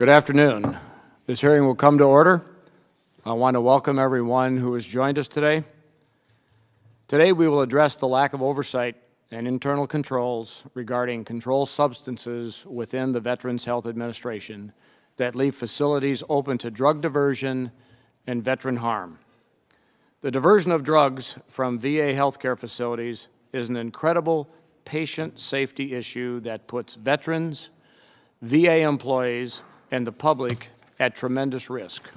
Good afternoon. This hearing will come to order. I want to welcome everyone who has joined us today. Today we will address the lack of oversight and internal controls regarding controlled substances within the Veterans Health Administration that leave facilities open to drug diversion and veteran harm. The diversion of drugs from VA healthcare facilities is an incredible patient safety issue that puts veterans, VA employees, and the public at tremendous risk.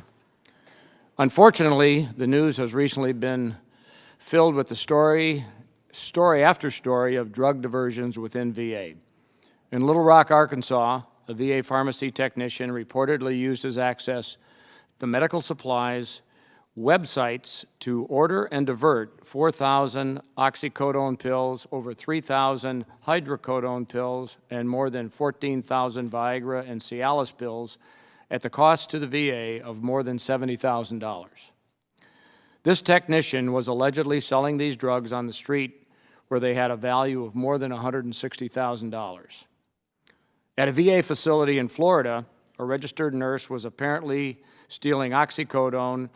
Unfortunately, the news has recently been filled with the story after story of drug diversions within VA. In Little Rock, Arkansas, a VA pharmacy technician reportedly used his access to medical supplies websites to order and divert 4,000 oxycodone pills, over 3,000 hydrocodone pills, and more than 14,000 Viagra and Cialis pills at the cost to the VA of more than $70,000. This technician was allegedly selling these drugs on the street where they had a value of more than $160,000. At a VA facility in Florida, a registered nurse was apparently stealing oxycodone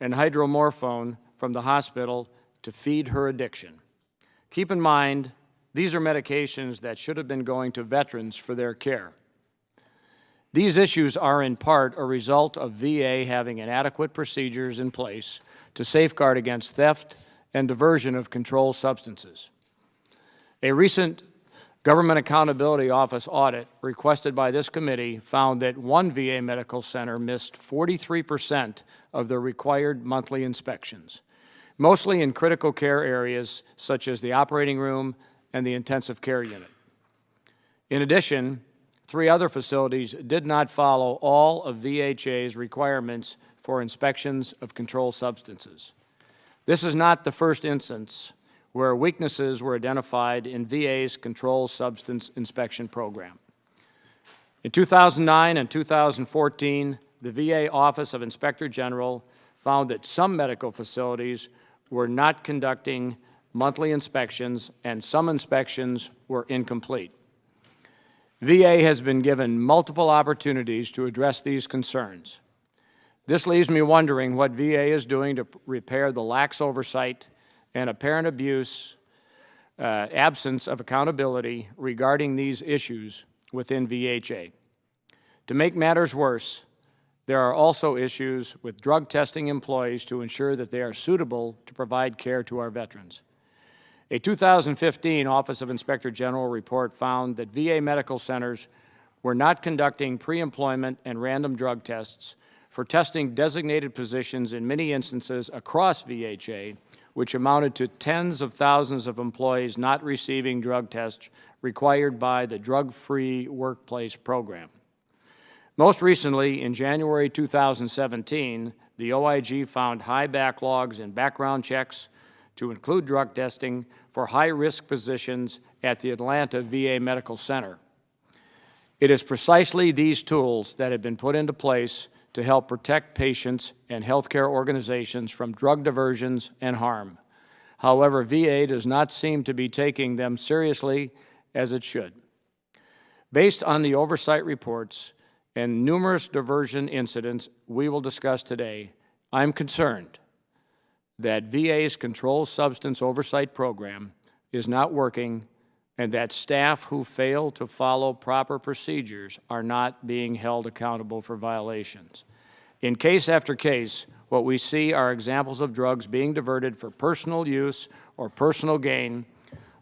and hydromorphone from the hospital to feed her addiction. Keep in mind, these are medications that should have been going to veterans for their care. These issues are in part a result of VA having inadequate procedures in place to safeguard against theft and diversion of controlled substances. A recent Government Accountability Office audit requested by this committee found that one VA medical center missed 43% of the required monthly inspections, mostly in critical care areas such as the operating room and the intensive care unit. In addition, 3 other facilities did not follow all of VHA's requirements for inspections of controlled substances. This is not the first instance where weaknesses were identified in VA's controlled substance inspection program. In 2009 and 2014, the VA Office of Inspector General found that some medical facilities were not conducting monthly inspections and some inspections were incomplete. VA has been given multiple opportunities to address these concerns. This leaves me wondering what VA is doing to repair the lax oversight and apparent absence of accountability regarding these issues within VHA. To make matters worse, there are also issues with drug testing employees to ensure that they are suitable to provide care to our veterans. A 2015 Office of Inspector General report found that VA medical centers were not conducting pre-employment and random drug tests for testing designated positions in many instances across VHA, which amounted to tens of thousands of employees not receiving drug tests required by the Drug-Free Workplace Program. Most recently, in January 2017, the OIG found high backlogs in background checks to include drug testing for high-risk positions at the Atlanta VA Medical Center. It is precisely these tools that have been put into place to help protect patients and healthcare organizations from drug diversions and harm. However, VA does not seem to be taking them seriously as it should. Based on the oversight reports and numerous diversion incidents we will discuss today, I'm concerned that VA's controlled substance oversight program is not working and that staff who fail to follow proper procedures are not being held accountable for violations. In case after case, what we see are examples of drugs being diverted for personal use or personal gain,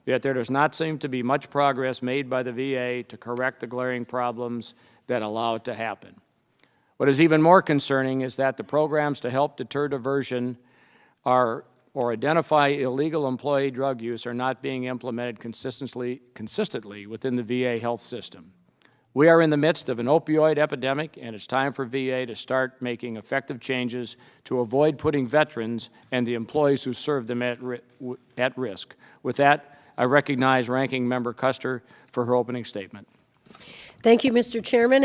yet there does not seem to be much progress made by the VA to correct the glaring problems that allow it to happen. What is even more concerning is that the programs to help deter diversion or identify illegal employee drug use are not being implemented consistently within the VA health system. We are in the midst of an opioid epidemic, and it's time for VA to start making effective changes to avoid putting veterans and the employees who serve them at risk. With that, I recognize Ranking Member Custer for her opening statement. Thank you, Mr. Chairman.